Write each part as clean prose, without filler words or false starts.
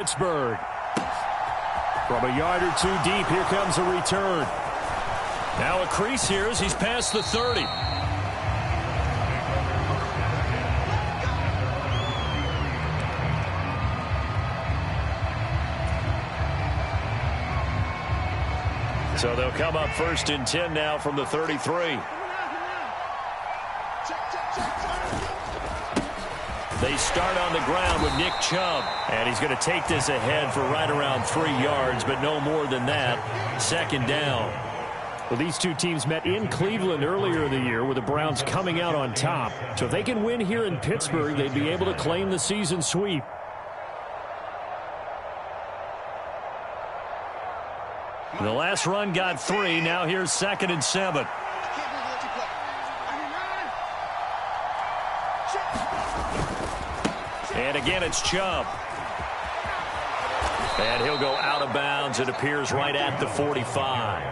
Pittsburgh. From a yard or two deep, here comes a return. Now a crease here as he's past the 30. So they'll come up 1st and 10 now from the 33. They start on the ground with Nick Chubb. And he's going to take this ahead for right around 3 yards, but no more than that. 2nd down. Well, these two teams met in Cleveland earlier in the year with the Browns coming out on top. So if they can win here in Pittsburgh, they'd be able to claim the season sweep. The last run got 3. Now here's 2nd and 7. And again, it's Chubb. And he'll go out of bounds. It appears right at the 45.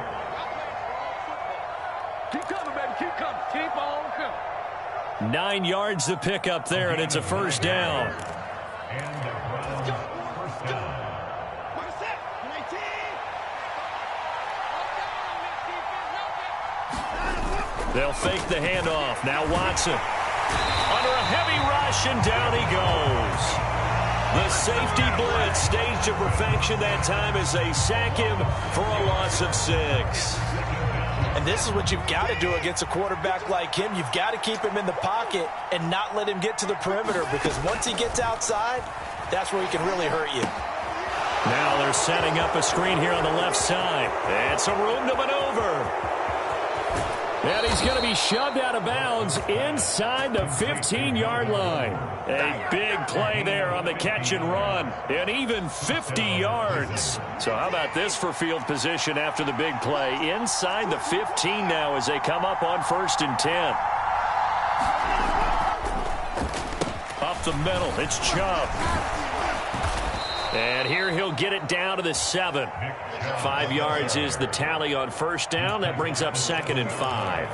Keep coming, baby. Keep coming. Keep on coming. 9 yards to pick up there, and it's a 1st down. They'll fake the handoff. Now Watson. Under a heavy rush, and down he goes. The safety blitz staged to perfection that time as they sack him for a loss of 6. And this is what you've got to do against a quarterback like him. You've got to keep him in the pocket and not let him get to the perimeter, because once he gets outside, that's where he can really hurt you. Now they're setting up a screen here on the left side. And some room to maneuver. And he's going to be shoved out of bounds inside the 15-yard line. A big play there on the catch and run. And even 50 yards. So how about this for field position after the big play? Inside the 15 now as they come up on 1st and 10. Up the middle, it's Chubb. And here he'll get it down to the 7. 5 yards is the tally on 1st down. That brings up 2nd and 5.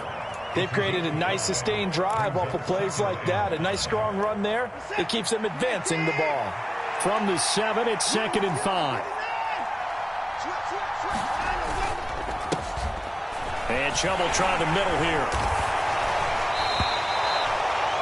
They've created a nice sustained drive off of plays like that. A nice strong run there. It keeps them advancing the ball. From the 7, it's 2nd and 5. And Chubb will try the middle here.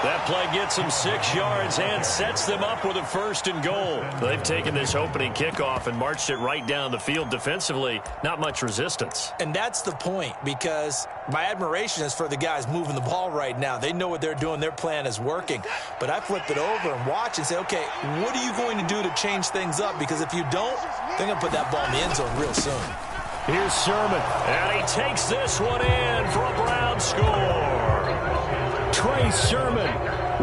That play gets them 6 yards and sets them up with a 1st and goal. They've taken this opening kickoff and marched it right down the field defensively. Not much resistance. And that's the point, because my admiration is for the guys moving the ball right now. They know what they're doing. Their plan is working. But I flip it over and watch and say, okay, what are you going to do to change things up? Because if you don't, they're going to put that ball in the end zone real soon. Here's Sermon. And he takes this one in for a Brown score. Trey Sermon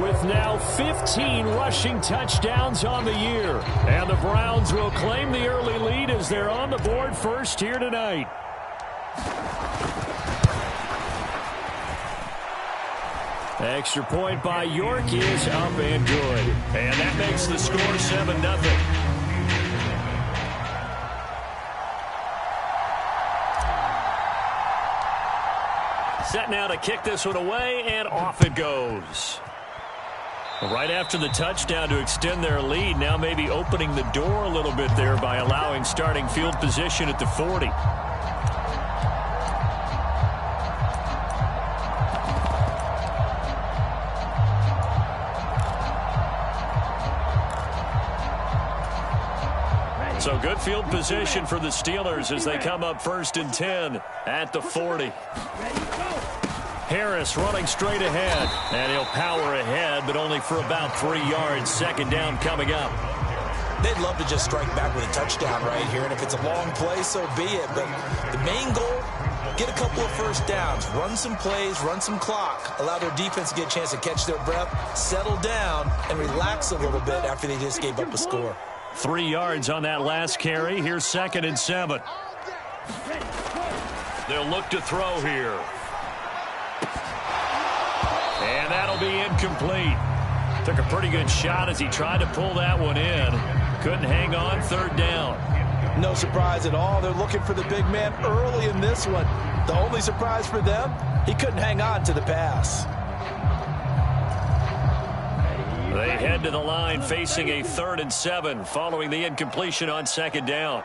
with now 15 rushing touchdowns on the year. And the Browns will claim the early lead as they're on the board first here tonight. Extra point by York is up and good. And that makes the score 7-0. Set now to kick this one away, and off it goes. Right after the touchdown to extend their lead, now maybe opening the door a little bit there by allowing starting field position at the 40. So good field position for the Steelers as they come up 1st and 10 at the 40. Harris running straight ahead, and he'll power ahead, but only for about 3 yards. 2nd down coming up. They'd love to just strike back with a touchdown right here, and if it's a long play, so be it. But the main goal, get a couple of 1st downs, run some plays, run some clock, allow their defense to get a chance to catch their breath, settle down, and relax a little bit after they just gave up a score. 3 yards on that last carry. Here's 2nd and 7. They'll look to throw here. And that'll be incomplete. Took a pretty good shot as he tried to pull that one in. Couldn't hang on. 3rd down. No surprise at all. They're looking for the big man early in this one. The only surprise for them, he couldn't hang on to the pass. They head to the line facing a 3rd and 7 following the incompletion on 2nd down.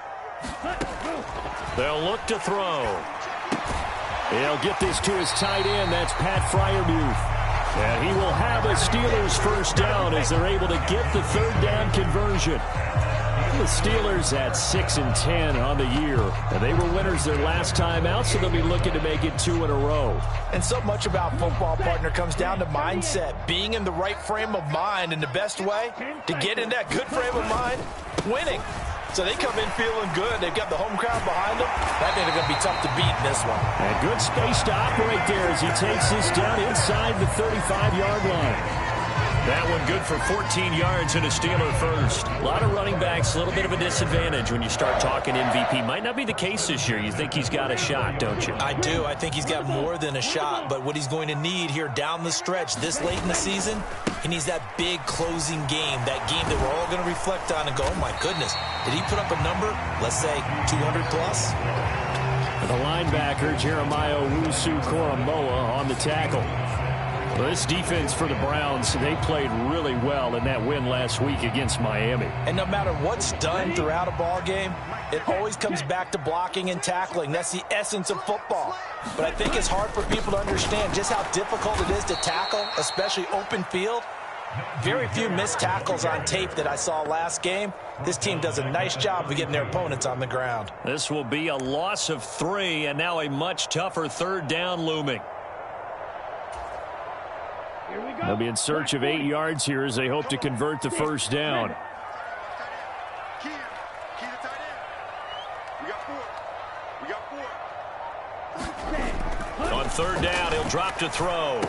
They'll look to throw. He'll get this to his tight end. That's Pat Freiermuth. And he will have a Steelers first down as they're able to get the 3rd down conversion. The Steelers at 6-10 on the year. And they were winners their last time out, so they'll be looking to make it 2 in a row. And so much about football, partner, comes down to mindset. Being in the right frame of mind, and the best way to get in that good frame of mind, winning. So they come in feeling good. They've got the home crowd behind them. I think they're going to be tough to beat in this one. And good space to operate there as he takes this down inside the 35-yard line. That one good for 14 yards and a Steeler first. A lot of running backs, a little bit of a disadvantage when you start talking MVP. Might not be the case this year. You think he's got a shot, don't you? I do. I think he's got more than a shot. But what he's going to need here down the stretch this late in the season, he needs that big closing game, that game that we're all going to reflect on and go, oh, my goodness, did he put up a number, let's say, 200-plus? The linebacker, Jeremiah Owusu-Koramoah, on the tackle. Well, this defense for the Browns, they played really well in that win last week against Miami. And no matter what's done throughout a ball game, it always comes back to blocking and tackling. That's the essence of football. But I think it's hard for people to understand just how difficult it is to tackle, especially open field. Very few missed tackles on tape that I saw last game. This team does a nice job of getting their opponents on the ground. This will be a loss of 3, and now a much tougher 3rd down looming. They'll be in search of 8 yards here as they hope to convert the first down. On 3rd down, he'll drop to throw.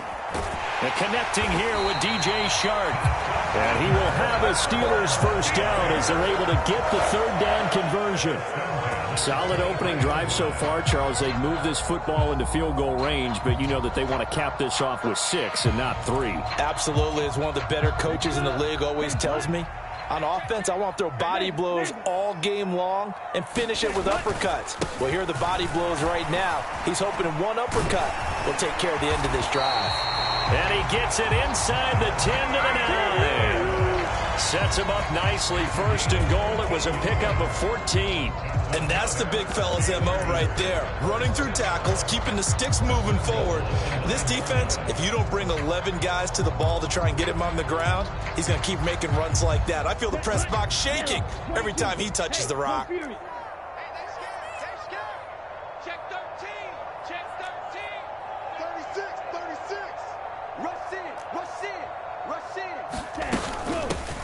And connecting here with DJ Shark. And he will have a Steelers first down as they're able to get the 3rd down conversion. Solid opening drive so far, Charles. They've moved this football into field goal range, but you know that they want to cap this off with 6 and not 3. Absolutely. As one of the better coaches in the league always tells me, on offense, I want to throw body blows all game long and finish it with uppercuts. Well, here are the body blows right now. He's hoping one uppercut will take care of the end of this drive. And he gets it inside the 10 to the 9. Sets him up nicely. 1st and goal. It was a pickup of 14. And that's the big fella's MO right there. Running through tackles, keeping the sticks moving forward. This defense, if you don't bring 11 guys to the ball to try and get him on the ground, he's going to keep making runs like that. I feel the press box shaking every time he touches the rock.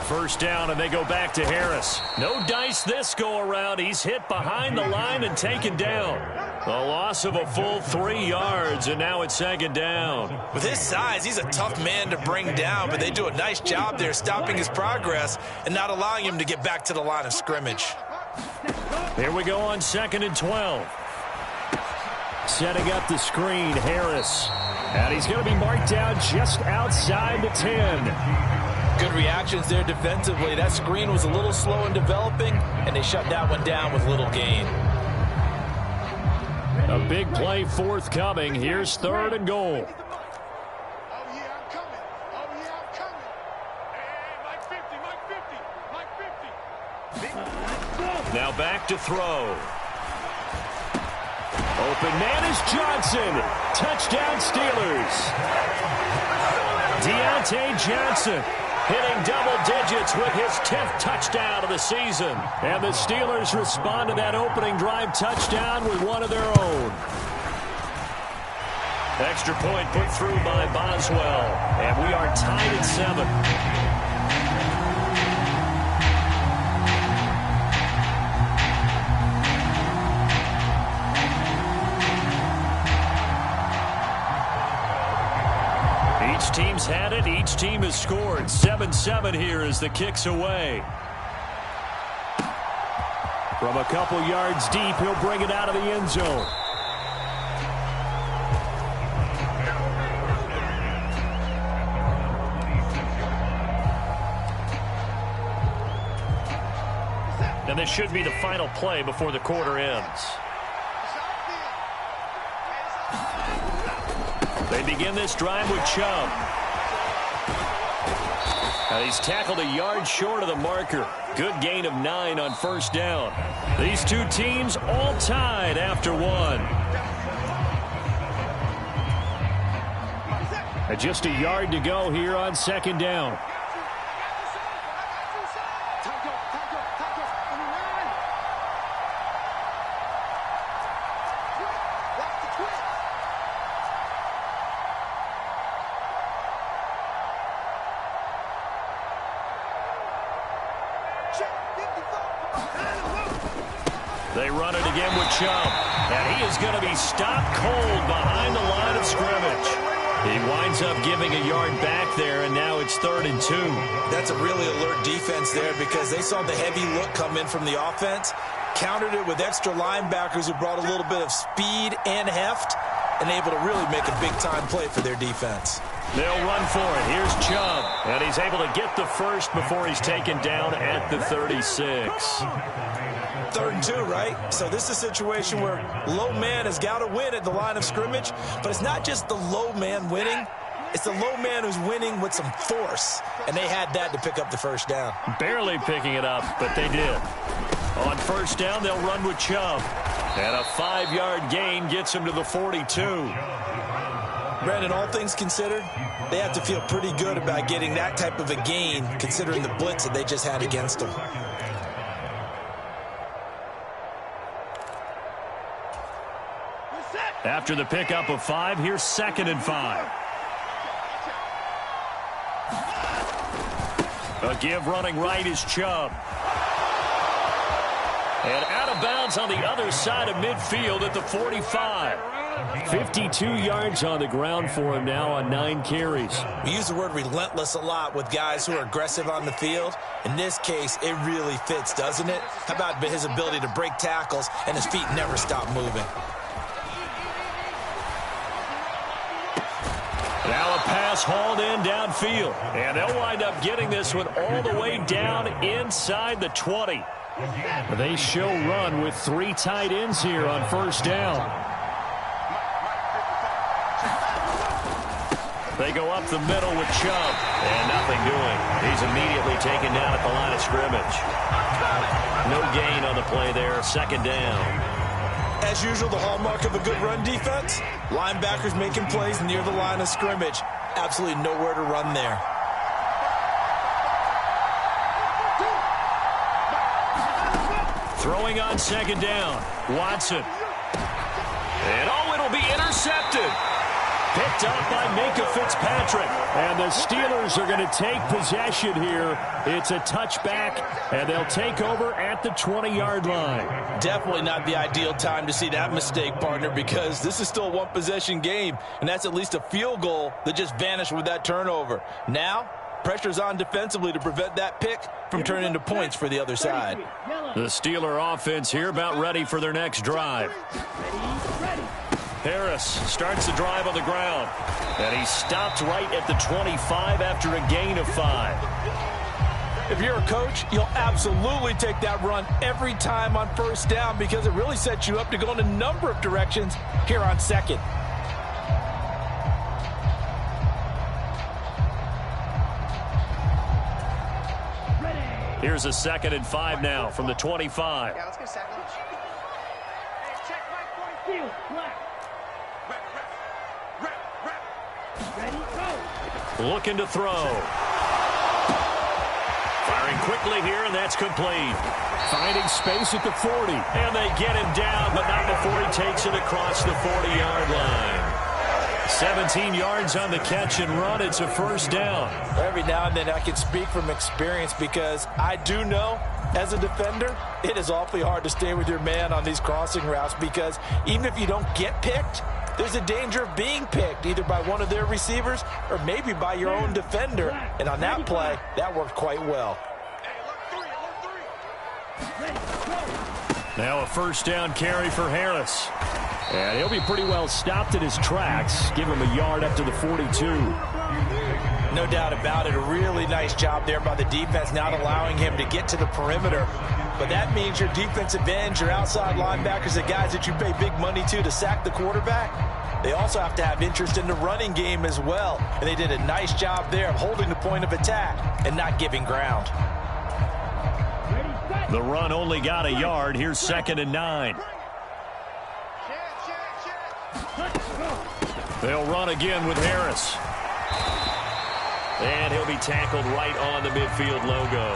First down, and they go back to Harris. No dice this go-around. He's hit behind the line and taken down. A loss of a full 3 yards, and now it's 2nd down. With his size, he's a tough man to bring down, but they do a nice job there stopping his progress and not allowing him to get back to the line of scrimmage. Here we go on 2nd and 12. Setting up the screen, Harris. And he's going to be marked down just outside the 10. Good reactions there defensively. That screen was a little slow in developing, and they shut that one down with little gain. A big play forthcoming. Here's 3rd and goal. Now back to throw. Open man is Johnson. Touchdown Steelers. Deontay Johnson hitting double digits with his 10th touchdown of the season. And the Steelers respond to that opening drive touchdown with one of their own. Extra point put through by Boswell. And we are tied at 7. Each team's had it. Each team has scored. 7-7 here as the kick's away. From a couple yards deep, he'll bring it out of the end zone. And this should be the final play before the quarter ends. They begin this drive with Chubb. And he's tackled a yard short of the marker. Good gain of 9 on first down. These two teams all tied after one. And just a yard to go here on second down. They run it again with Chubb. And he is going to be stopped cold behind the line of scrimmage. He winds up giving a yard back there, and now it's 3rd and 2. That's a really alert defense there because they saw the heavy look come in from the offense, countered it with extra linebackers who brought a little bit of speed and heft, and able to really make a big-time play for their defense. They'll run for it. Here's Chubb, and he's able to get the first before he's taken down at the 36. 3rd and 2, right? So this is a situation where low man has got to win at the line of scrimmage, but it's not just the low man winning. It's the low man who's winning with some force, and they had that to pick up the first down. Barely picking it up, but they did. On first down, they'll run with Chubb, and a 5-yard gain gets him to the 42. Brandon, all things considered, they have to feel pretty good about getting that type of a gain considering the blitz that they just had against them. After the pickup of 5, here's 2nd and 5. A give running right is Chubb. And out of bounds on the other side of midfield at the 45. 52 yards on the ground for him now on 9 carries. We use the word relentless a lot with guys who are aggressive on the field. In this case, it really fits, doesn't it? How about his ability to break tackles and his feet never stop moving? Now a pass hauled in downfield. And they'll wind up getting this one all the way down inside the 20. They show run with 3 tight ends here on first down. They go up the middle with Chubb. And nothing doing. He's immediately taken down at the line of scrimmage. No gain on the play there. 2nd down. As usual, the hallmark of a good run defense, linebackers making plays near the line of scrimmage. Absolutely nowhere to run there. Throwing on 2nd down, Watson. And it'll be intercepted. Picked up by Minka Fitzpatrick. And the Steelers are going to take possession here. It's a touchback, and they'll take over at the 20-yard line. Definitely not the ideal time to see that mistake, partner, because this is still a one-possession game, and that's at least a field goal that just vanished with that turnover. Now, pressure's on defensively to prevent that pick from turning into points for the other side. The Steeler offense here about ready for their next drive. Harris starts the drive on the ground. And he stopped right at the 25 after a gain of 5. If you're a coach, you'll absolutely take that run every time on first down because it really sets you up to go in a number of directions here on 2nd. Here's a 2nd and 5 now from the 25. Yeah, let's get a second. Hey, check right point field. Black. Ready, go. Looking to throw. Firing quickly here, and that's complete. Finding space at the 40. And they get him down, but not before he takes it across the 40-yard line. 17 yards on the catch and run. It's a first down. Every now and then I can speak from experience because I do know as a defender, it is awfully hard to stay with your man on these crossing routes because even if you don't get picked, there's a danger of being picked either by one of their receivers or maybe by your own defender. And on that play, that worked quite well. Now a first down carry for Harris. And he'll be pretty well stopped in his tracks. Give him a yard up to the 42. No doubt about it. A really nice job there by the defense, not allowing him to get to the perimeter. But that means your defensive ends, your outside linebackers, the guys that you pay big money to sack the quarterback, they also have to have interest in the running game as well. And they did a nice job there of holding the point of attack and not giving ground. The run only got a yard. Here's 2nd and 9. They'll run again with Harris. And he'll be tackled right on the midfield logo.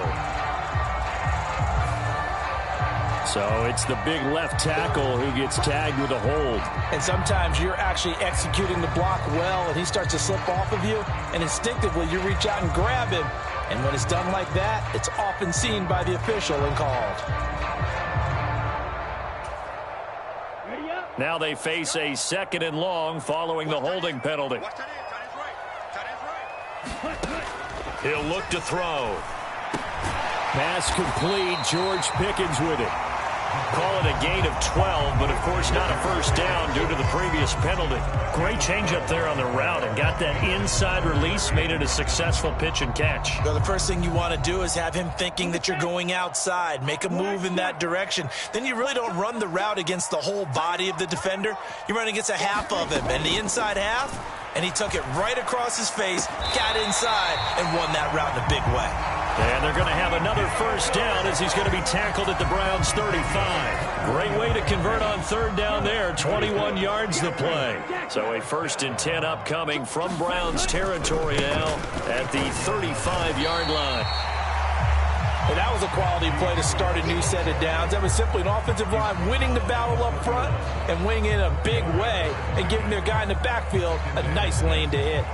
So it's the big left tackle who gets tagged with a hold. And sometimes you're actually executing the block well, and he starts to slip off of you, and instinctively you reach out and grab him. And when it's done like that, it's often seen by the official and called. Now they face a 2nd and long following the holding penalty. He'll look to throw. Pass complete. George Pickens with it. Call it a gain of 12, but of course not a first down due to the previous penalty. Great change up there on the route and got that inside release, made it a successful pitch and catch. Well, the first thing you want to do is have him thinking that you're going outside, make a move in that direction. Then you really don't run the route against the whole body of the defender. You run against a half of him, and the inside half, and he took it right across his face, got inside, and won that route in a big way. And they're going to have another first down as he's going to be tackled at the Browns' 35. Great way to convert on 3rd down there. 21 yards the play. So a 1st and 10 upcoming from Browns territory now at the 35-yard line. And that was a quality play to start a new set of downs. That was simply an offensive line winning the battle up front and winning in a big way and giving their guy in the backfield a nice lane to hit.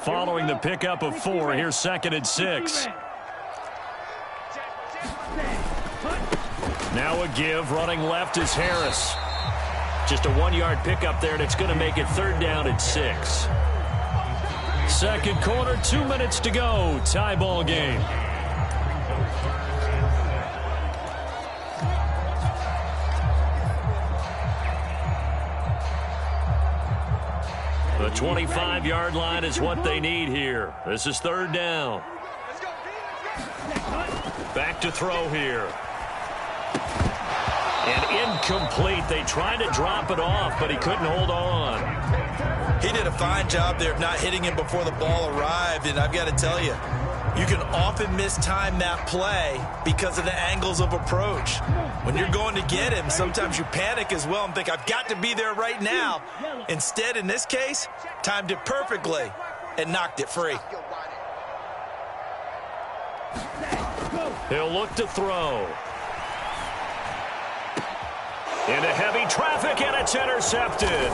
Following the pickup of 4, here's 2nd and 6. Now a give, running left is Harris. Just a 1-yard pickup there, and it's going to make it 3rd down and 6. Second quarter, 2 minutes to go. Tie ball game. The 25-yard line is what they need here. This is 3rd down. Back to throw here. And incomplete. They tried to drop it off, but he couldn't hold on. He did a fine job there of not hitting him before the ball arrived, and I've got to tell you, you can often mistime that play because of the angles of approach. When you're going to get him, sometimes you panic as well and think, I've got to be there right now. Instead, in this case, timed it perfectly and knocked it free. He'll look to throw. Into heavy traffic, and it's intercepted.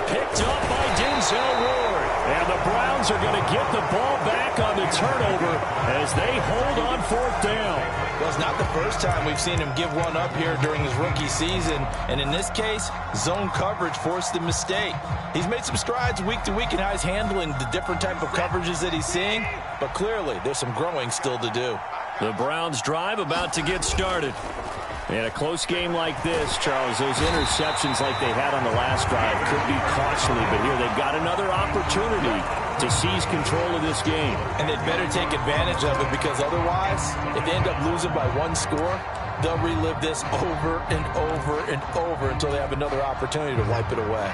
Picked up by Denzel Ward. And the Browns are going to get the ball back on the turnover as they hold on 4th down. Well, it's not the first time we've seen him give one up here during his rookie season. And in this case, zone coverage forced the mistake. He's made some strides week to week in how he's handling the different type of coverages that he's seeing. But clearly, there's some growing still to do. The Browns drive about to get started. In a close game like this, Charles, those interceptions like they had on the last drive could be costly, but here they've got another opportunity to seize control of this game. And they'd better take advantage of it, because otherwise, if they end up losing by 1 score, they'll relive this over and over and over until they have another opportunity to wipe it away.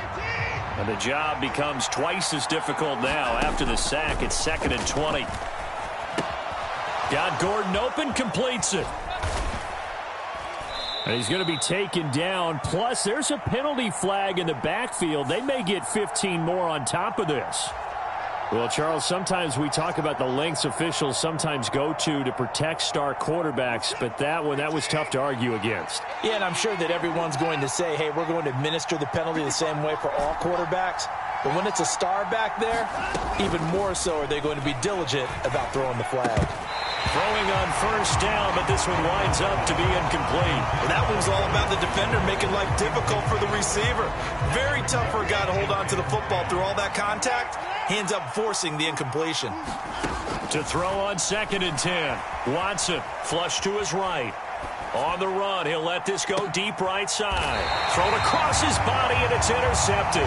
And the job becomes twice as difficult now after the sack. It's 2nd and 20. Got Gordon open, completes it. And he's going to be taken down. Plus, there's a penalty flag in the backfield. They may get 15 more on top of this. Well, Charles, sometimes we talk about the lengths officials sometimes go to protect star quarterbacks, but that was tough to argue against. Yeah, and I'm sure that everyone's going to say, hey, we're going to administer the penalty the same way for all quarterbacks. But when it's a star back there, even more so are they going to be diligent about throwing the flag. Throwing on 1st down, but this one winds up to be incomplete. And that one's all about the defender making life difficult for the receiver. Very tough for a guy to hold on to the football through all that contact. He ends up forcing the incompletion. To throw on 2nd and 10. Watson, flush to his right. On the run, he'll let this go deep right side. Thrown across his body, and it's intercepted.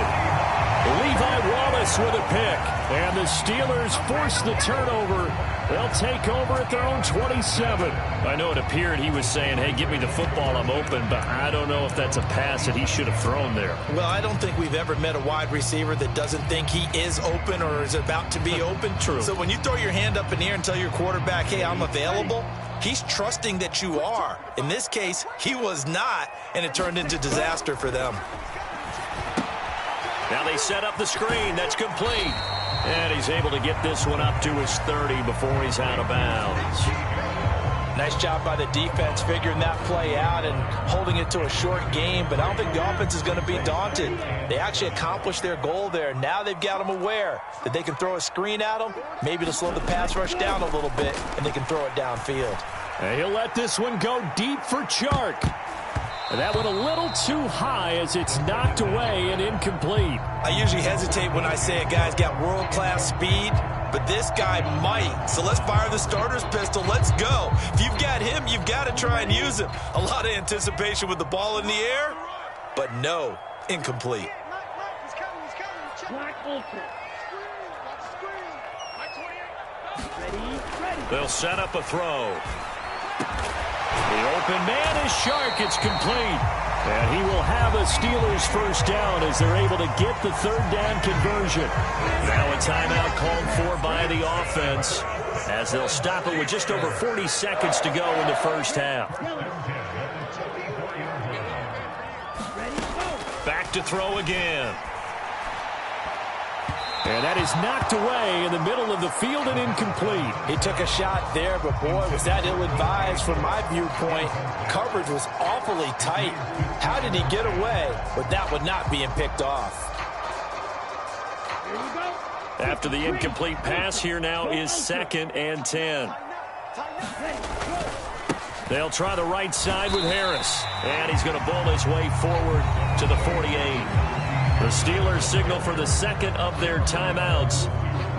Levi Wallace with a pick. And the Steelers force the turnover. They'll take over at their own 27. I know it appeared he was saying, hey, give me the football, I'm open, but I don't know if that's a pass that he should have thrown there. Well, I don't think we've ever met a wide receiver that doesn't think he is open or is about to be open. True. So when you throw your hand up in the air and tell your quarterback, hey, I'm available, he's trusting that you are. In this case, he was not, and it turned into disaster for them. Now they set up the screen. That's complete. And he's able to get this one up to his 30 before he's out of bounds. Nice job by the defense figuring that play out and holding it to a short game, but I don't think the offense is going to be daunted. They actually accomplished their goal there. Now they've got them aware that they can throw a screen at them, maybe to slow the pass rush down a little bit, and they can throw it downfield. And he'll let this one go deep for Chark. And that went a little too high as it's knocked away and incomplete. I usually hesitate when I say a guy's got world-class speed, but this guy might. So let's fire the starter's pistol. Let's go. If you've got him, you've got to try and use him. A lot of anticipation with the ball in the air, but no, incomplete. They'll set up a throw. The open man is Chark. It's complete. And he will have a Steelers first down as they're able to get the third down conversion. Now a timeout called for by the offense as they'll stop it with just over 40 seconds to go in the first half. Back to throw again. And that is knocked away in the middle of the field and incomplete. He took a shot there, but boy, was that ill-advised from my viewpoint. Coverage was awfully tight. How did he get away with that one not being picked off? After the incomplete pass, here now is 2nd and 10. They'll try the right side with Harris. And he's going to bull his way forward to the 48. The Steelers signal for the second of their timeouts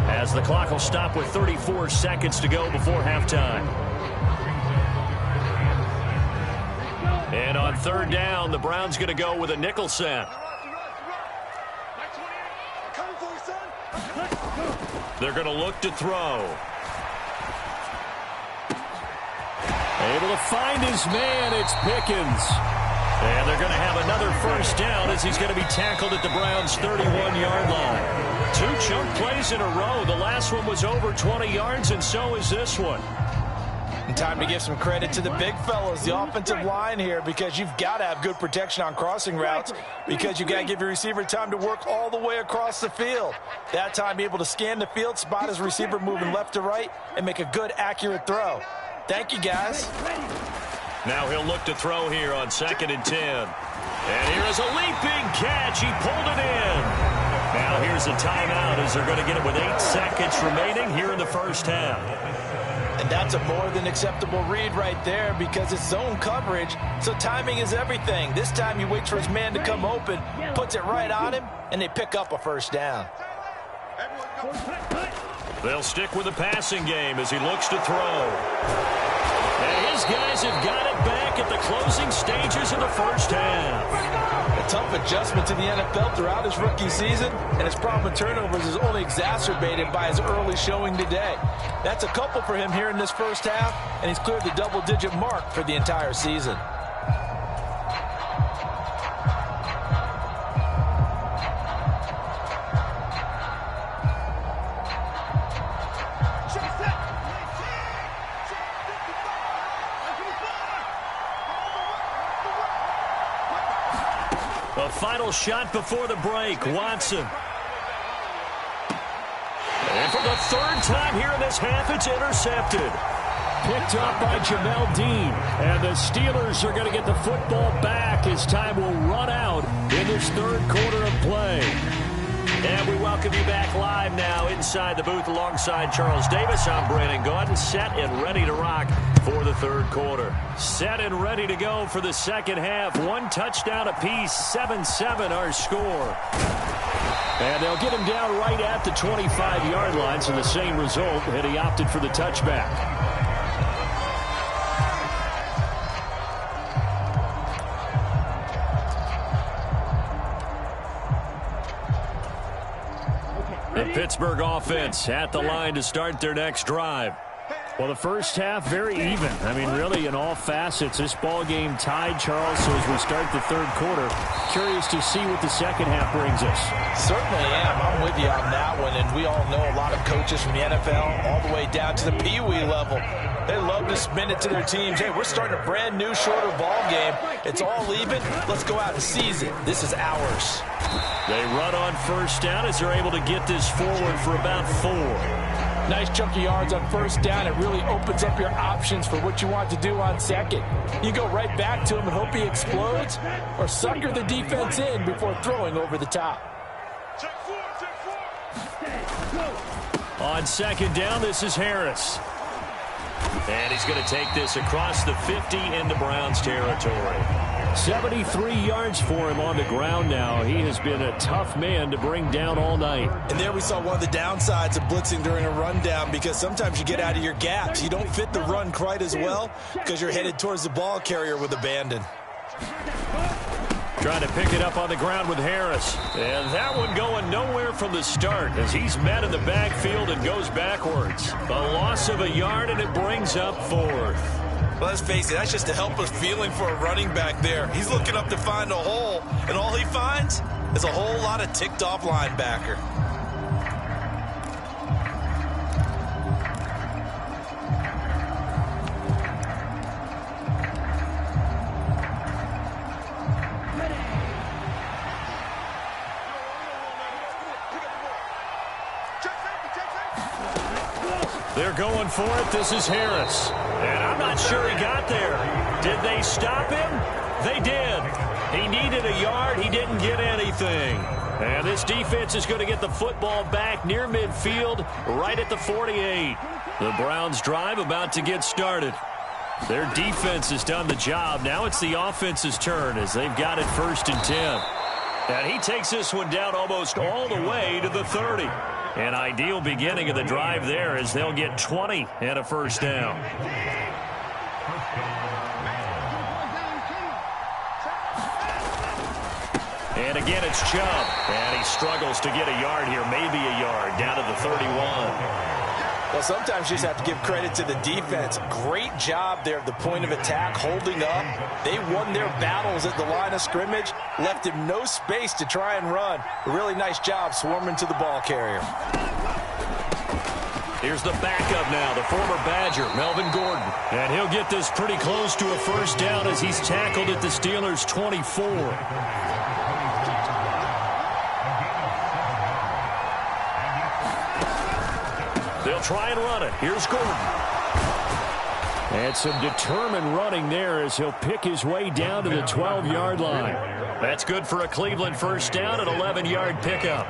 as the clock will stop with 34 seconds to go before halftime. And on third down, the Browns going to go with a nickel set. They're going to look to throw. Able to find his man. It's Pickens. And they're going to have another first down as he's going to be tackled at the Browns' 31-yard line. 2 chunk plays in a row. The last one was over 20 yards, and so is this one. And time to give some credit to the big fellas, the offensive line here, because you've got to have good protection on crossing routes because you've got to give your receiver time to work all the way across the field. That time, be able to scan the field, spot his receiver moving left to right, and make a good, accurate throw. Thank you, guys. Now he'll look to throw here on 2nd and 10. And here is a leaping catch. He pulled it in. Now here's a timeout as they're going to get it with 8 seconds remaining here in the first half. And that's a more than acceptable read right there because it's zone coverage, so timing is everything. This time he waits for his man to come open, puts it right on him, and they pick up a first down. They'll stick with the passing game as he looks to throw. And his guys have got it back at the closing stages of the first half. A tough adjustment to the NFL throughout his rookie season, and his problem with turnovers is only exacerbated by his early showing today. That's a couple for him here in this first half, and he's cleared the double-digit mark for the entire season. A final shot before the break. Watson. And for the third time here in this half, it's intercepted. Picked up by Jamel Dean. And the Steelers are going to get the football back as time will run out in this third quarter of play. And we welcome you back live now inside the booth alongside Charles Davis. I'm Brandon Gaudin, set and ready to rock for the third quarter. Set and ready to go for the second half. 1 touchdown apiece, 7-7 our score. And they'll get him down right at the 25-yard line, so the same result, and he opted for the touchback. The Pittsburgh offense at the line to start their next drive. Well, the first half, very even. I mean, really, in all facets, this ball game tied, Charles. So as we start the third quarter, curious to see what the second half brings us. Certainly am. I'm with you on that one. And we all know a lot of coaches from the NFL all the way down to the Pee Wee level. They love to spin it to their teams. Hey, we're starting a brand new, shorter ball game. It's all even. Let's go out and seize it. This is ours. They run on first down as they're able to get this forward for about 4. Nice chunk of yards on first down. It really opens up your options for what you want to do on second. You go right back to him and hope he explodes, or sucker the defense in before throwing over the top. On second down, this is Harris. And he's going to take this across the 50 into Browns territory. 73 yards for him on the ground now. He has been a tough man to bring down all night. And there we saw one of the downsides of blitzing during a rundown, because sometimes you get out of your gaps. You don't fit the run quite as well because you're headed towards the ball carrier with abandon. Trying to pick it up on the ground with Harris. And that one going nowhere from the start as he's met in the backfield and goes backwards. A loss of a yard, and it brings up 4th. Well, let's face it, that's just a helpless feeling for a running back there. He's looking up to find a hole, and all he finds is a whole lot of ticked-off linebacker. They're going for it. This is Harris. And I'm not sure he got there. Did they stop him? They did. He needed a yard. He didn't get anything. And this defense is going to get the football back near midfield, right at the 48. The Browns drive about to get started. Their defense has done the job. Now it's the offense's turn as they've got it 1st and 10. And he takes this one down almost all the way to the 30. An ideal beginning of the drive there as they'll get 20 and a first down. And again, it's Chubb. And he struggles to get a yard here, maybe a yard, down to the 31. Well, sometimes you just have to give credit to the defense. Great job there at the point of attack, holding up. They won their battles at the line of scrimmage, left him no space to try and run. A really nice job swarming to the ball carrier. Here's the backup now, the former Badger, Melvin Gordon. And he'll get this pretty close to a first down as he's tackled at the Steelers' 24. They'll try and run it. Here's Gordon. And some determined running there as he'll pick his way down to the 12-yard line. That's good for a Cleveland first down, an 11-yard pickup.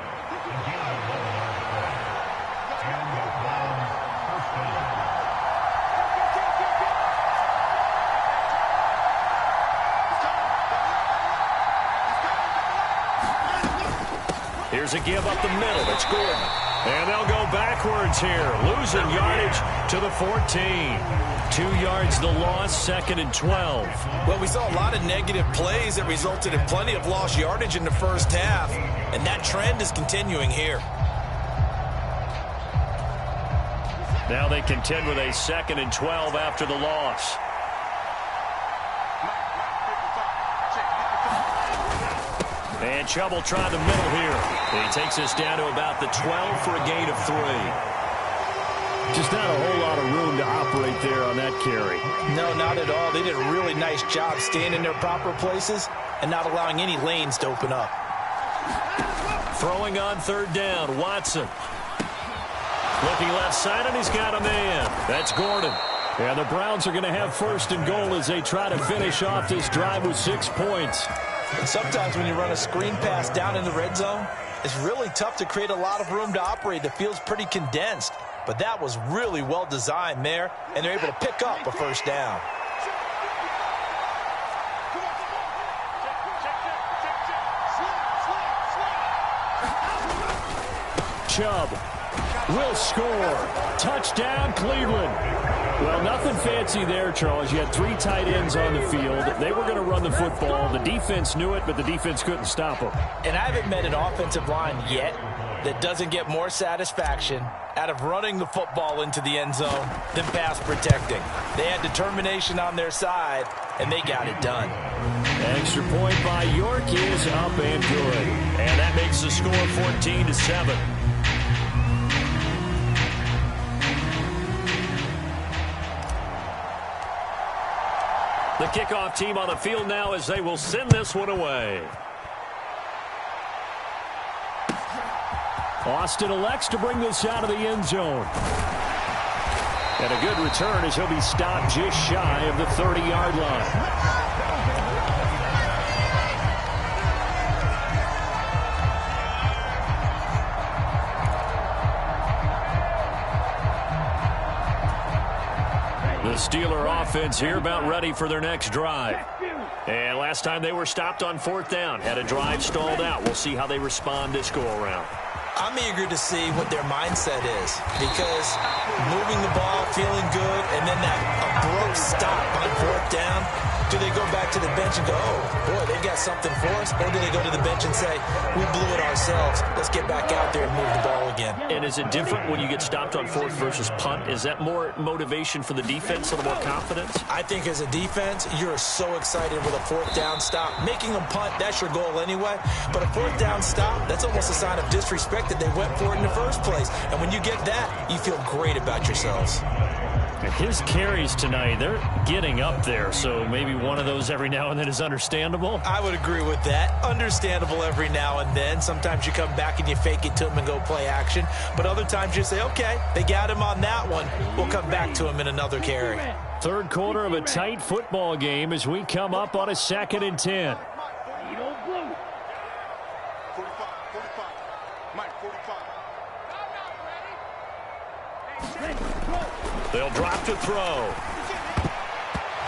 Here's a give up the middle. It's Gordon. And they'll go backwards here, losing yardage to the 14. 2 yards the loss, 2nd and 12. Well, we saw a lot of negative plays that resulted in plenty of lost yardage in the first half, and that trend is continuing here. Now they contend with a 2nd and 12 after the loss. And Chubb will try the middle here. He takes us down to about the 12 for a gain of 3. Just not a whole lot of room to operate there on that carry. No, not at all. They did a really nice job staying in their proper places and not allowing any lanes to open up. Throwing on 3rd down, Watson. Looking left side, and he's got a man. That's Gordon. And the Browns are going to have 1st and goal as they try to finish off this drive with 6 points. And sometimes when you run a screen pass down in the red zone, it's really tough to create a lot of room to operate. The field's pretty condensed. But that was really well designed there, and they're able to pick up a first down. Chubb will score. Touchdown, Cleveland. Well, nothing fancy there, Charles. You had 3 tight ends on the field. They were going to run the football. The defense knew it, but the defense couldn't stop them. And I haven't met an offensive line yet that doesn't get more satisfaction out of running the football into the end zone than pass protecting. They had determination on their side, and they got it done. Extra point by York is up and good. And that makes the score 14-7. The kickoff team on the field now as they will send this one away. Austin elects to bring this out of the end zone. And a good return as he'll be stopped just shy of the 30-yard line. The Steeler offense here about ready for their next drive. And last time they were stopped on 4th down. Had a drive stalled out. We'll see how they respond this go-around. I'm eager to see what their mindset is because moving the ball, feeling good, and then that abrupt stop on 4th down, do they go back to the bench and go, oh, boy, they got something for us? Or do they go to the bench and say, we blew it ourselves. Let's get back out there and move the ball again. And is it different when you get stopped on 4th versus punt? Is that more motivation for the defense, a little more confidence? I think as a defense, you're so excited with a 4th down stop. Making them punt, that's your goal anyway. But a 4th down stop, that's almost a sign of disrespect that they went for it in the first place. And when you get that, you feel great about yourselves. His carries tonight, they're getting up there, so maybe one of those every now and then is understandable. I would agree with that. Understandable every now and then. Sometimes you come back and you fake it to them and go play action. But other times you say, okay, they got him on that one. We'll come back to him in another carry. Third quarter of a tight football game as we come up on a 2nd and 10. They'll drop to throw.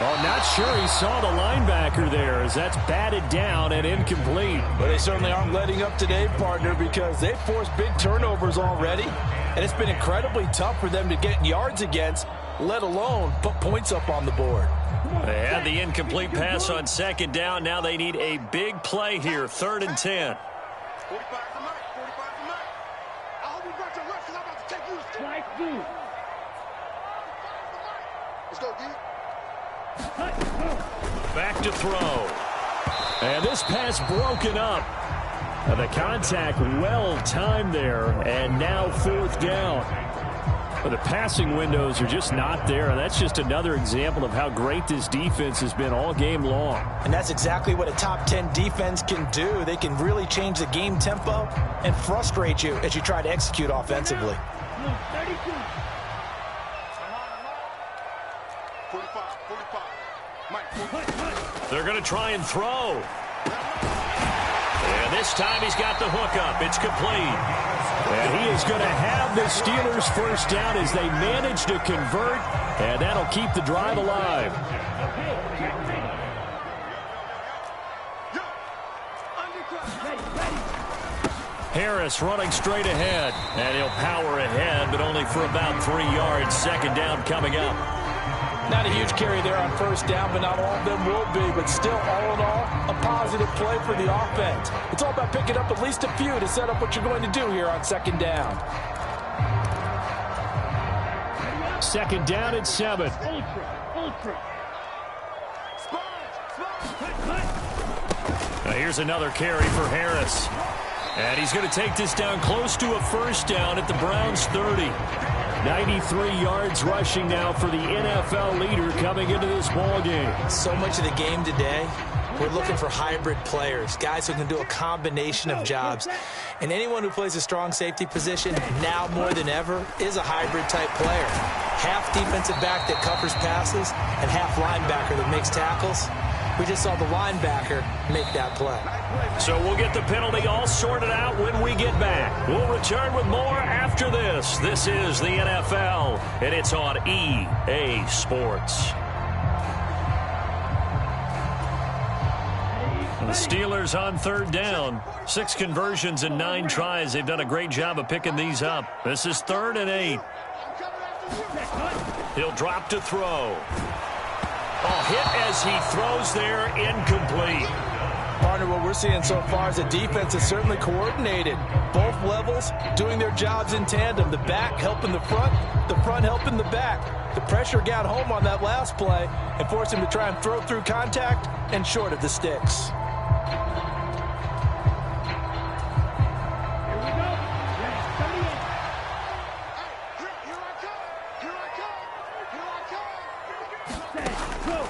Oh, not sure he saw the linebacker there as that's batted down and incomplete. But they certainly aren't letting up today, partner, because they've forced big turnovers already. And it's been incredibly tough for them to get yards against, let alone put points up on the board. They had the incomplete pass on 2nd down. Now they need a big play here, 3rd and 10. 45 for Mike, 45 for Mike. I hope you brought your left because I'm about to take you to strike. Let's go, D. Back to throw. And this pass broken up. The contact well timed there, and now 4th down. But the passing windows are just not there. That's just another example of how great this defense has been all game long. And that's exactly what a top 10 defense can do. They can really change the game tempo and frustrate you as you try to execute offensively. 32. They're going to try and throw. And this time he's got the hook up. It's complete. And he is going to have the Steelers 1st down as they manage to convert, and that'll keep the drive alive. Harris running straight ahead. And he'll power ahead, but only for about 3 yards. 2nd down coming up. Not a huge carry there on 1st down, but not all of them will be. But still, all in all, a positive play for the offense. It's all about picking up at least a few to set up what you're going to do here on 2nd down. 2nd down at 7. Now here's another carry for Harris. And he's going to take this down close to a 1st down at the Browns' 30. 93 yards rushing now for the NFL leader coming into this ball game. So much of the game today, we're looking for hybrid players, guys who can do a combination of jobs. And anyone who plays a strong safety position, now more than ever, is a hybrid type player. Half defensive back that covers passes and half linebacker that makes tackles. We just saw the linebacker make that play. So we'll get the penalty all sorted out when we get back. We'll return with more after this. This is the NFL, and it's on EA Sports. The Steelers on 3rd down. 6 conversions and 9 tries. They've done a great job of picking these up. This is 3rd and 8. I'm coming after you. He'll drop to throw. Oh, hit as he throws there, incomplete. Partner, what we're seeing so far is the defense is certainly coordinated. Both levels doing their jobs in tandem. The back helping the front helping the back. The pressure got home on that last play and forced him to try and throw through contact and short of the sticks.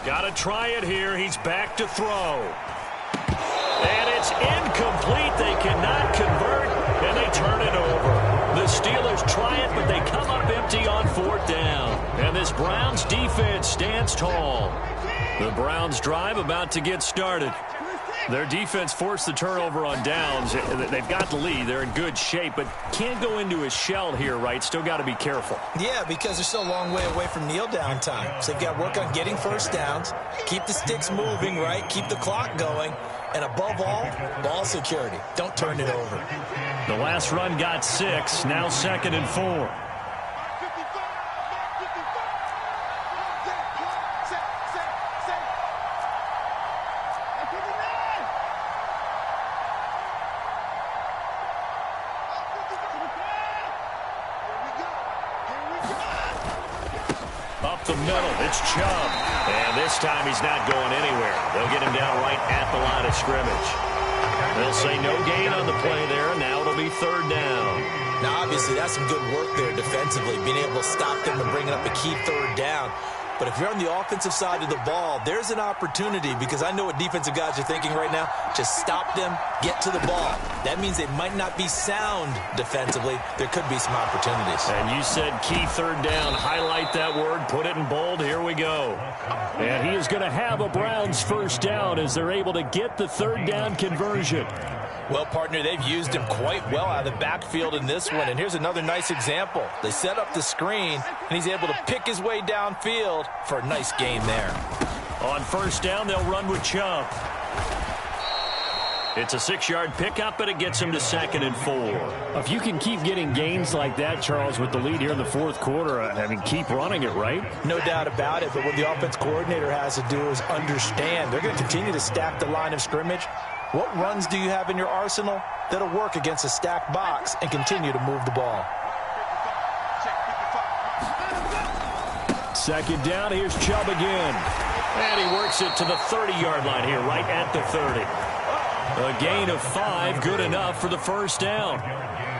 Got to try it here. He's back to throw. And it's incomplete. They cannot convert, and they turn it over. The Steelers try it, but they come up empty on 4th down. And this Browns defense stands tall. The Browns drive about to get started. Their defense forced the turnover on downs. They've got the lead. They're in good shape, but can't go into a shell here, right? Still got to be careful. Yeah, because they're still a long way away from kneel down time. So they've got to work on getting first downs, keep the sticks moving, right? Keep the clock going. And above all, ball security. Don't turn it over. The last run got 6. Now 2nd and 4. Up the middle, it's Chubb. And this time he's not going anywhere. They'll get him down right at the line of scrimmage. They'll say no gain on the play there. Now it'll be 3rd down. Now, obviously, that's some good work there defensively, being able to stop them and bringing up a key 3rd down. But if you're on the offensive side of the ball, there's an opportunity, because I know what defensive guys are thinking right now. Just stop them, get to the ball. That means they might not be sound defensively. There could be some opportunities. And you said key 3rd down. Highlight that word. Put it in bold. Here we go. And he is going to have a Browns 1st down as they're able to get the 3rd down conversion. Well, partner, they've used him quite well out of the backfield in this one. And here's another nice example. They set up the screen, and he's able to pick his way downfield for a nice gain there. On 1st down, they'll run with Chubb. It's a 6-yard pickup, and it gets him to 2nd and 4. If you can keep getting gains like that, Charles, with the lead here in the 4th quarter, I mean, keep running it, right? No doubt about it, but what the offense coordinator has to do is understand. They're going to continue to stack the line of scrimmage. What runs do you have in your arsenal that'll work against a stacked box and continue to move the ball? 2nd down, here's Chubb again. And he works it to the 30-yard line here, right at the 30. A gain of 5, good enough for the 1st down.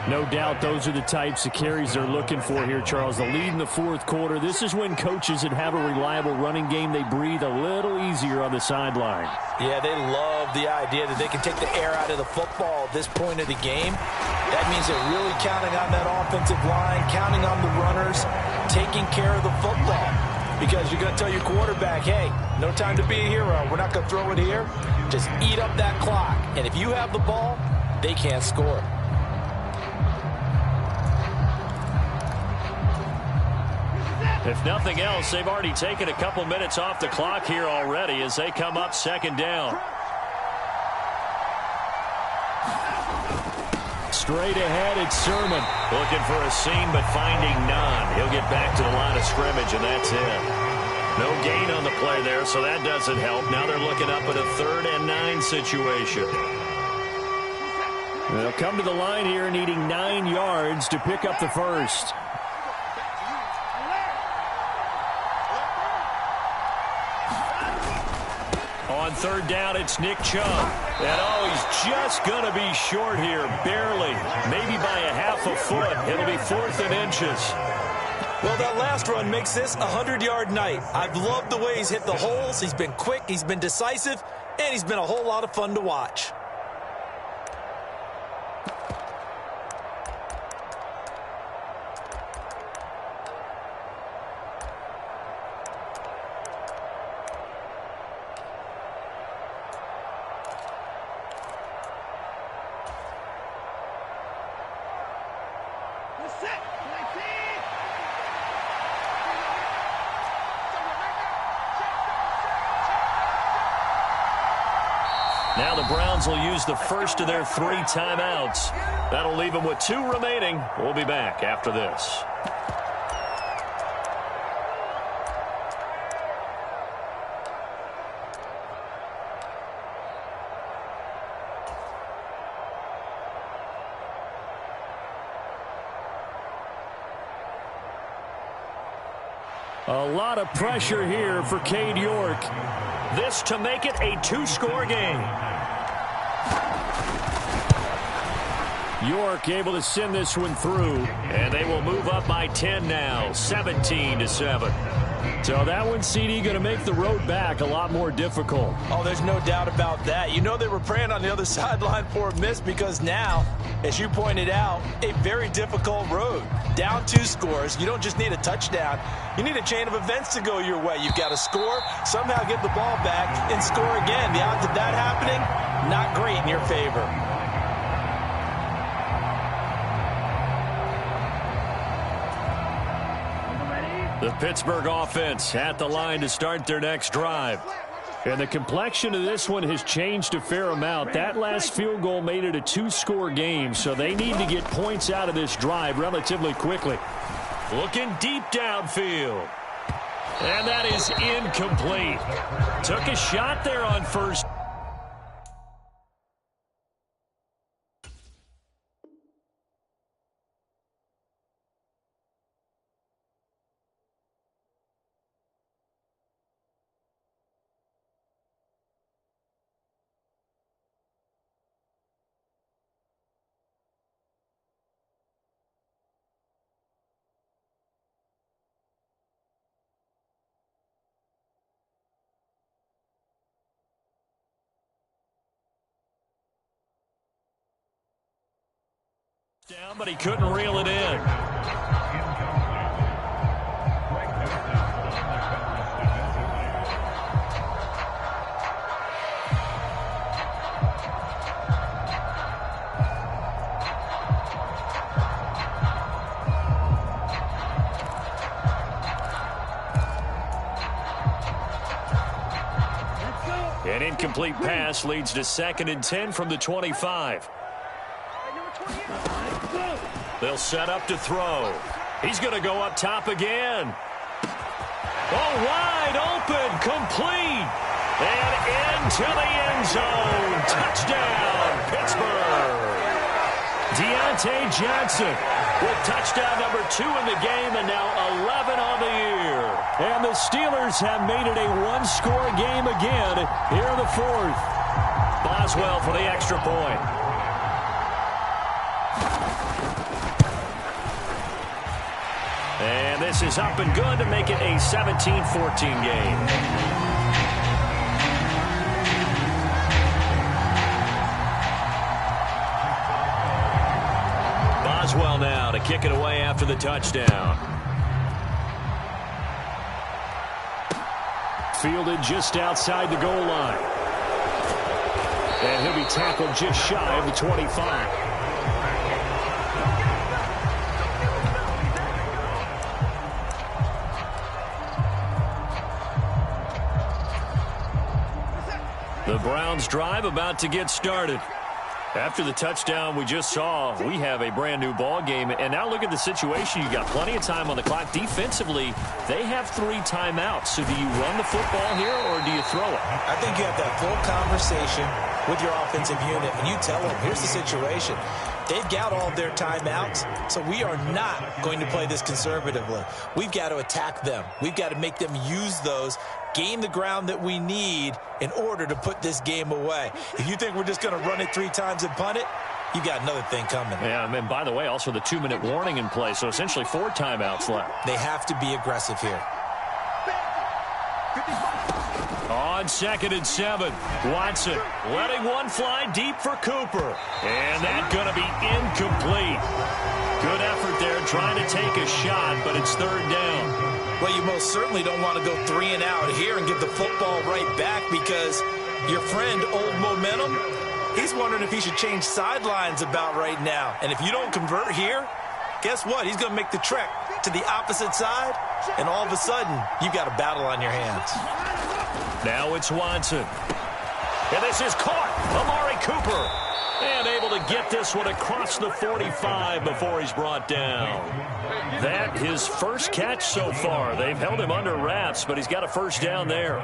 No doubt those are the types of carries they're looking for here, Charles. The lead in the 4th quarter. This is when coaches that have a reliable running game, they breathe a little easier on the sideline. Yeah, they love the idea that they can take the air out of the football at this point of the game. That means they're really counting on that offensive line, counting on the runners, taking care of the football. Because you're going to tell your quarterback, hey, no time to be a hero. We're not going to throw it here. Just eat up that clock. And if you have the ball, they can't score. If nothing else, they've already taken a couple minutes off the clock here already as they come up 2nd down. Straight ahead, it's Sermon. Looking for a seam, but finding none. He'll get back to the line of scrimmage, and that's it. No gain on the play there, so that doesn't help. Now they're looking up at a 3rd and 9 situation. They'll come to the line here needing 9 yards to pick up the 1st. On 3rd down, it's Nick Chubb. And, he's just going to be short here, barely. Maybe by a half a foot. It'll be 4th and inches. Well, that last run makes this a 100-yard night. I've loved the way he's hit the holes. He's been quick, he's been decisive, and he's been a whole lot of fun to watch. Now the Browns will use the first of their 3 timeouts. That'll leave them with 2 remaining. We'll be back after this. A lot of pressure here for Cade York. This to make it a two-score game. York able to send this one through. And they will move up by 10 now, 17-7. So that one, CD, going to make the road back a lot more difficult. Oh, there's no doubt about that. You know they were praying on the other sideline for a miss because now, as you pointed out, a very difficult road. Down 2 scores. You don't just need a touchdown. You need a chain of events to go your way. You've got to score, somehow get the ball back, and score again. The odds of that happening, not great in your favor. The Pittsburgh offense at the line to start their next drive. And the complexion of this one has changed a fair amount. That last field goal made it a 2-score game, so they need to get points out of this drive relatively quickly. Looking deep downfield. And that is incomplete. Took a shot there on first. Down, but he couldn't reel it in. An incomplete pass leads to 2nd and 10 from the 25. They'll set up to throw. He's going to go up top again. Oh, wide open, complete. And into the end zone. Touchdown, Pittsburgh. Deontay Johnson with touchdown number 2 in the game and now 11 on the year. And the Steelers have made it a 1-score game again here in the 4th. Boswell for the extra point. And this is up and good to make it a 17-14 game. Boswell now to kick it away after the touchdown. Fielded just outside the goal line. And he'll be tackled just shy of the 25. The Browns drive about to get started. After the touchdown we just saw, we have a brand new ball game. And now look at the situation. You got plenty of time on the clock. Defensively, they have 3 timeouts. So do you run the football here or do you throw it? I think you have that full conversation with your offensive unit, and you tell them, here's the situation. They've got all of their timeouts, so we are not going to play this conservatively. We've got to attack them. We've got to make them use those, gain the ground that we need in order to put this game away. If you think we're just going to run it 3 times and punt it, you've got another thing coming. Yeah, and by the way, also the 2-minute warning in play, so essentially 4 timeouts left. They have to be aggressive here. On 2nd and 7, Watson letting one fly deep for Cooper. And that's going to be incomplete. Good effort there trying to take a shot, but it's 3rd down. Well, you most certainly don't want to go 3 and out here and give the football right back because your friend, Old Momentum, he's wondering if he should change sidelines about right now. And if you don't convert here, guess what? He's going to make the trek to the opposite side, and all of a sudden, you've got a battle on your hands. Now it's Watson. And this is caught. Amari Cooper. And able to get this one across the 45 before he's brought down. That his first catch so far. They've held him under wraps, but he's got a first down there.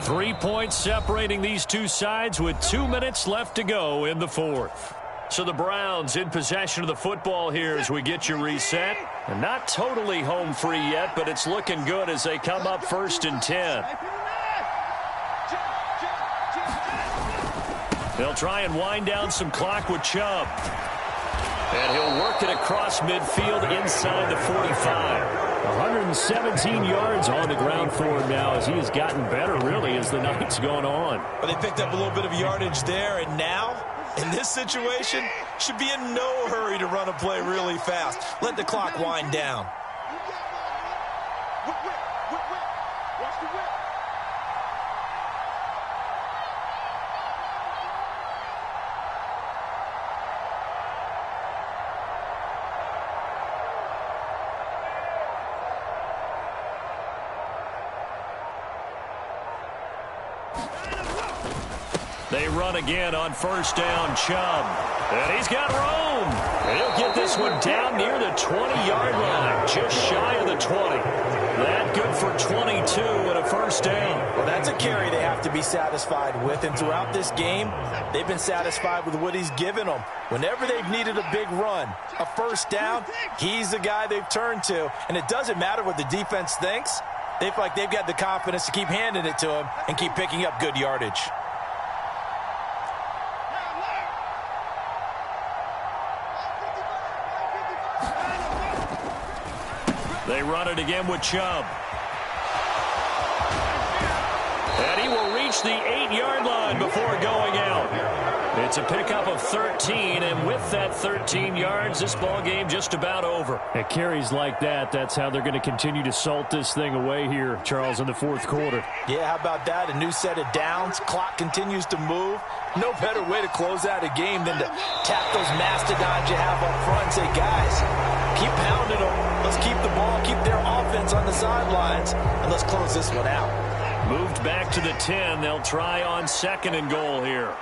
3 points separating these two sides with 2 minutes left to go in the 4th. So the Browns in possession of the football here as we get you reset. And not totally home free yet, but it's looking good as they come up 1st and 10. They'll try and wind down some clock with Chubb. And he'll work it across midfield inside the 45. 117 yards on the ground for him now as he has gotten better, really, as the night's gone on. Well, they picked up a little bit of yardage there, and now, in this situation, should be in no hurry to run a play really fast. Let the clock wind down. Whip, whip, whip, whip. Watch the whip. They run again on 1st down, Chubb. And he's got room. And he'll get this one down near the 20-yard line, just shy of the 20. That good for 22 and a 1st down. Well, that's a carry they have to be satisfied with. And throughout this game, they've been satisfied with what he's given them. Whenever they've needed a big run, a 1st down, he's the guy they've turned to. And it doesn't matter what the defense thinks. They feel like they've got the confidence to keep handing it to him and keep picking up good yardage. They run it again with Chubb. And he will reach the 8-yard line before going out. It's a pickup of 13, and with that 13 yards, this ball game just about over. At carries like that, that's how they're going to continue to salt this thing away here, Charles, in the 4th quarter. Yeah, how about that? A new set of downs. Clock continues to move. No better way to close out a game than to tap those mastodons you have up front and say, guys, keep pounding them. Let's keep the ball, keep their offense on the sidelines, and let's close this one out. Moved back to the 10. They'll try on 2nd and goal here.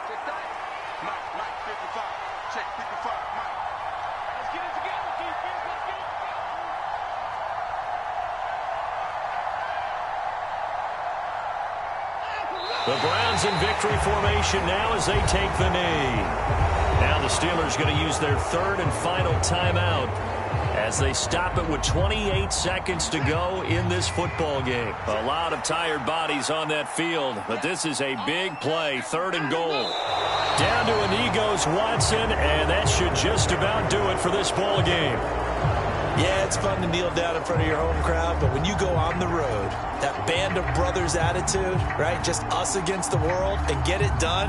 The Browns in victory formation now as they take the knee. Now the Steelers going to use their 3rd and final timeout as they stop it with 28 seconds to go in this football game. A lot of tired bodies on that field, but this is a big play, 3rd and goal. Down to a knee goes Watson, and that should just about do it for this ball game. Yeah, it's fun to kneel down in front of your home crowd, but when you go on the road, that band of brothers attitude, right, just us against the world, and get it done,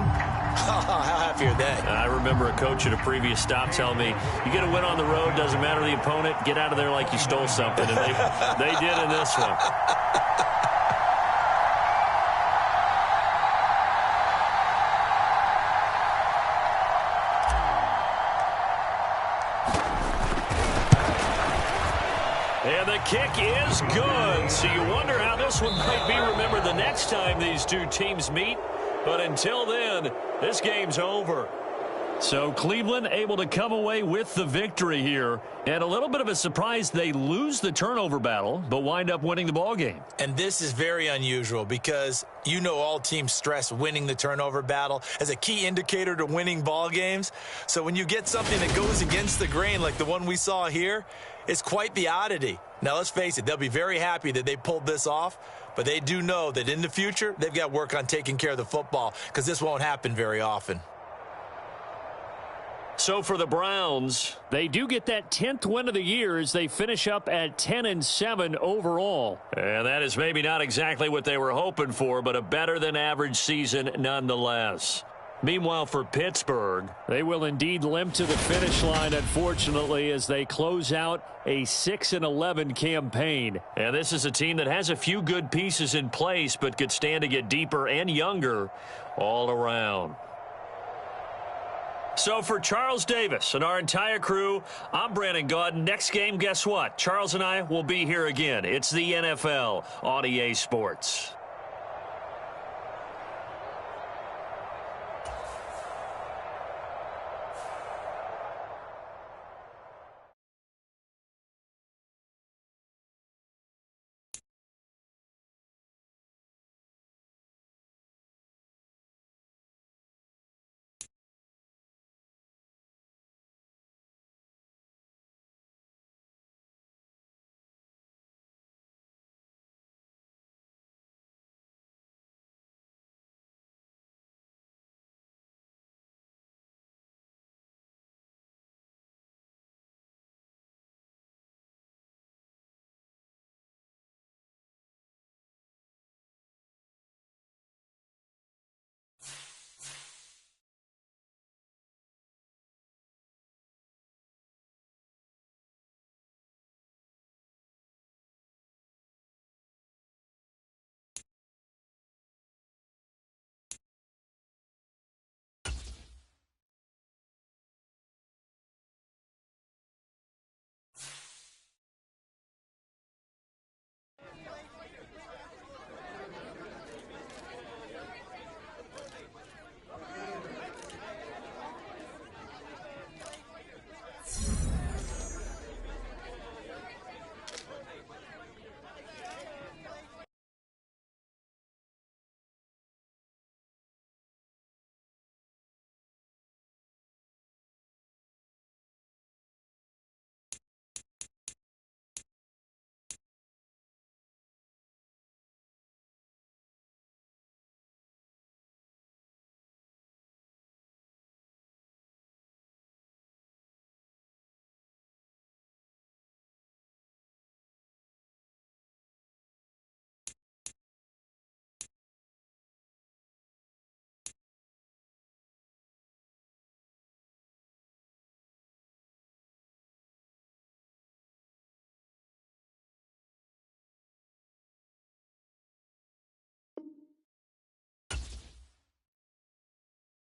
how happy are they? I remember a coach at a previous stop telling me, you get a win on the road, doesn't matter the opponent, get out of there like you stole something, and they did in this one. And the kick is good. So you wonder how this one might be remembered the next time these two teams meet. But until then, this game's over. So Cleveland able to come away with the victory here. And a little bit of a surprise, they lose the turnover battle, but wind up winning the ball game. And this is very unusual because you know all teams stress winning the turnover battle as a key indicator to winning ball games. So when you get something that goes against the grain like the one we saw here, it's quite the oddity. Now, let's face it, they'll be very happy that they pulled this off, but they do know that in the future, they've got work on taking care of the football because this won't happen very often. So for the Browns, they do get that 10th win of the year as they finish up at 10-7 overall. And that is maybe not exactly what they were hoping for, but a better than average season nonetheless. Meanwhile, for Pittsburgh, they will indeed limp to the finish line, unfortunately, as they close out a 6-11 campaign. And this is a team that has a few good pieces in place, but could stand to get deeper and younger all around. So for Charles Davis and our entire crew, I'm Brandon Gaudin. Next game, guess what? Charles and I will be here again. It's the NFL on EA Sports.